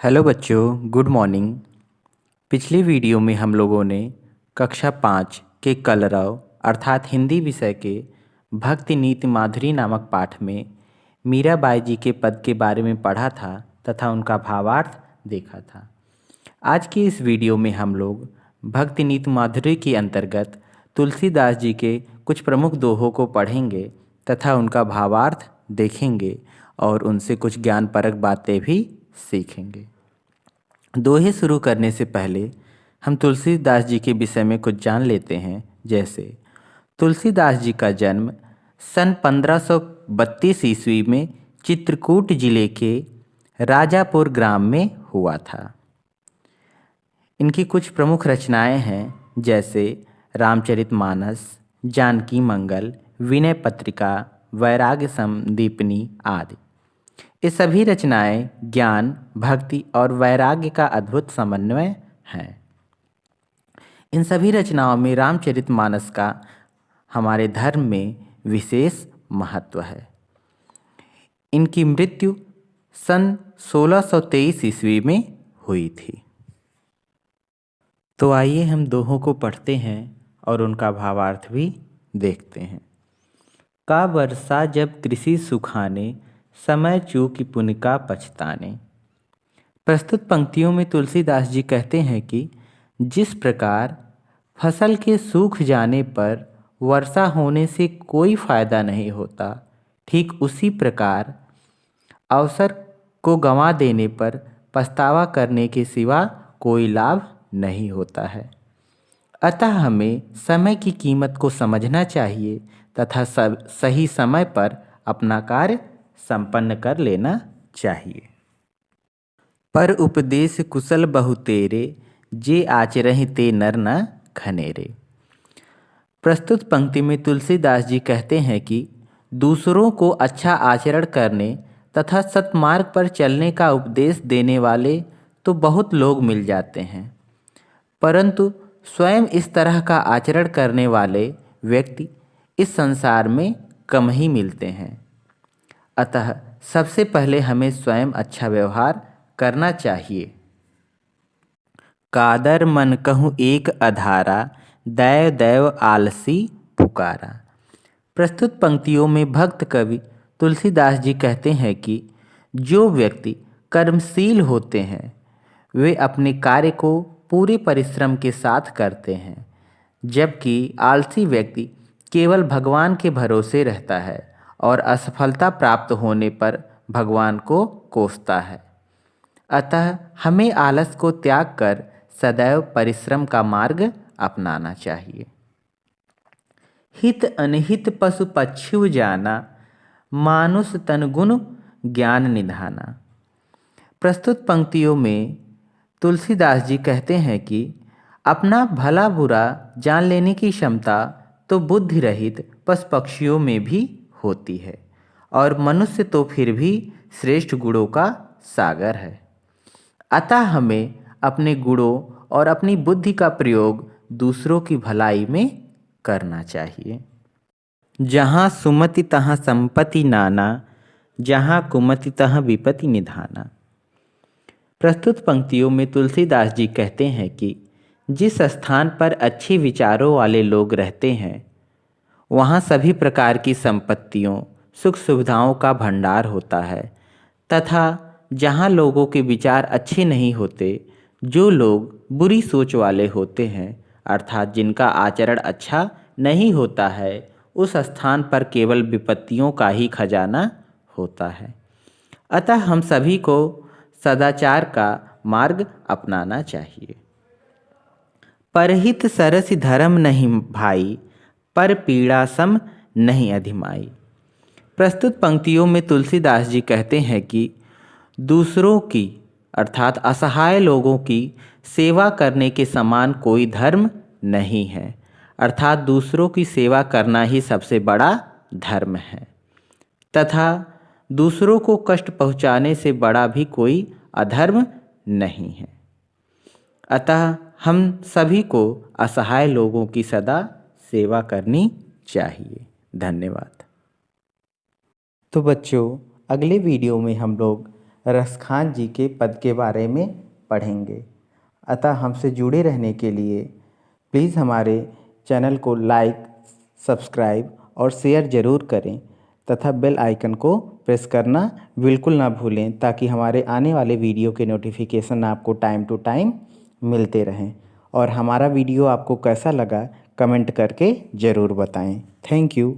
Hello बच्चों, good morning. पिछली video में हम लोगों ने कक्षा 5 के कलरव अर्थात हिंदी विषय के भक्ति नीति माधुरी नामक पाठ में मीराबाई जी के पद के बारे में पढ़ा था तथा उनका भावार्थ देखा था। आज की इस वीडियो में हम लोग भक्ति नीति माधुरी के अंतर्गत तुलसीदास जी के कुछ प्रमुख दोहों को पढ़ेंगे तथा उनका भावार्थ देखेंगे और उनसे कुछ ज्ञानपरक बातें भी सीखेंगे। दोहे शुरू करने से पहले हम तुलसीदास जी के विषय में कुछ जान लेते हैं। जैसे तुलसीदास जी का जन्म सन 1532 ईस्वी में चित्रकूट जिले के राजापुर ग्राम में हुआ था। इनकी कुछ प्रमुख रचनाएं हैं, जैसे रामचरितमानस, जानकी मंगल, विनय पत्रिका, वैराग्य संदीपनी आदि। ये सभी रचनाएं ज्ञान, भक्ति और वैराग्य का अद्भुत समन्वय हैं। इन सभी रचनाओं में रामचरितमानस का हमारे धर्म में विशेष महत्व है। इनकी मृत्यु सन 1623 ईस्वी में हुई थी। तो आइए हम दोहों को पढ़ते हैं और उनका भावार्थ भी देखते हैं। का वर्षा जब कृषि सुखाने, समय चूकी पुण्य का पछताने। प्रस्तुत पंक्तियों में तुलसीदास जी कहते हैं कि जिस प्रकार फसल के सूख जाने पर वर्षा होने से कोई फायदा नहीं होता, ठीक उसी प्रकार अवसर को गंवा देने पर पछतावा करने के सिवा कोई लाभ नहीं होता है। अतः हमें समय की कीमत को समझना चाहिए तथा सही समय पर अपना कार्य संपन्न कर लेना चाहिए। पर उपदेश कुशल बहु तेरे, जे आचरहि ते नर न खनेरे। प्रस्तुत पंक्ति में तुलसीदास जी कहते हैं कि दूसरों को अच्छा आचरण करने तथा सत्मार्ग पर चलने का उपदेश देने वाले तो बहुत लोग मिल जाते हैं, परंतु स्वयं इस तरह का आचरण करने वाले व्यक्ति इस संसार में कम ही मिलते हैं। अतः सबसे पहले हमें स्वयं अच्छा व्यवहार करना चाहिए। कादर मन कहूँ एक अधारा, दैव दैव आलसी पुकारा। प्रस्तुत पंक्तियों में भक्त कवि तुलसीदास जी कहते हैं कि जो व्यक्ति कर्मशील होते हैं वे अपने कार्य को पूरे परिश्रम के साथ करते हैं, जबकि आलसी व्यक्ति केवल भगवान के भरोसे रहता है और असफलता प्राप्त होने पर भगवान को कोसता है। अतः हमें आलस को त्याग कर सदैव परिश्रम का मार्ग अपनाना चाहिए। हित अनहित पशु पक्षु जाना, मानुष तन गुण ज्ञान निधाना। प्रस्तुत पंक्तियों में तुलसीदास जी कहते हैं कि अपना भला बुरा जान लेने की क्षमता तो बुद्धि रहित पशु पक्षियों में भी होती है और मनुष्य तो फिर भी श्रेष्ठ गुणों का सागर है। अतः हमें अपने गुणों और अपनी बुद्धि का प्रयोग दूसरों की भलाई में करना चाहिए। जहाँ सुमति तहाँ संपत्ति नाना, जहाँ कुमति तहाँ विपत्ति निधाना। प्रस्तुत पंक्तियों में तुलसीदास जी कहते हैं कि जिस स्थान पर अच्छे विचारों वाले लोग रहते हैं वहाँ सभी प्रकार की संपत्तियों, सुख सुविधाओं का भंडार होता है, तथा जहाँ लोगों के विचार अच्छे नहीं होते, जो लोग बुरी सोच वाले होते हैं अर्थात जिनका आचरण अच्छा नहीं होता है, उस स्थान पर केवल विपत्तियों का ही खजाना होता है। अतः हम सभी को सदाचार का मार्ग अपनाना चाहिए। परहित सरस धर्म नहीं भाई, पर पीड़ा सम नहीं अधिमाई। प्रस्तुत पंक्तियों में तुलसीदास जी कहते हैं कि दूसरों की अर्थात असहाय लोगों की सेवा करने के समान कोई धर्म नहीं है, अर्थात दूसरों की सेवा करना ही सबसे बड़ा धर्म है, तथा दूसरों को कष्ट पहुँचाने से बड़ा भी कोई अधर्म नहीं है। अतः हम सभी को असहाय लोगों की सदा सेवा करनी चाहिए। धन्यवाद। तो बच्चों, अगले वीडियो में हम लोग रसखान जी के पद के बारे में पढ़ेंगे। अतः हमसे जुड़े रहने के लिए प्लीज़ हमारे चैनल को लाइक, सब्सक्राइब और शेयर ज़रूर करें तथा बेल आइकन को प्रेस करना बिल्कुल ना भूलें, ताकि हमारे आने वाले वीडियो के नोटिफिकेशन आपको टाइम टू टाइम मिलते रहें। और हमारा वीडियो आपको कैसा लगा कमेंट करके ज़रूर बताएं। Thank you.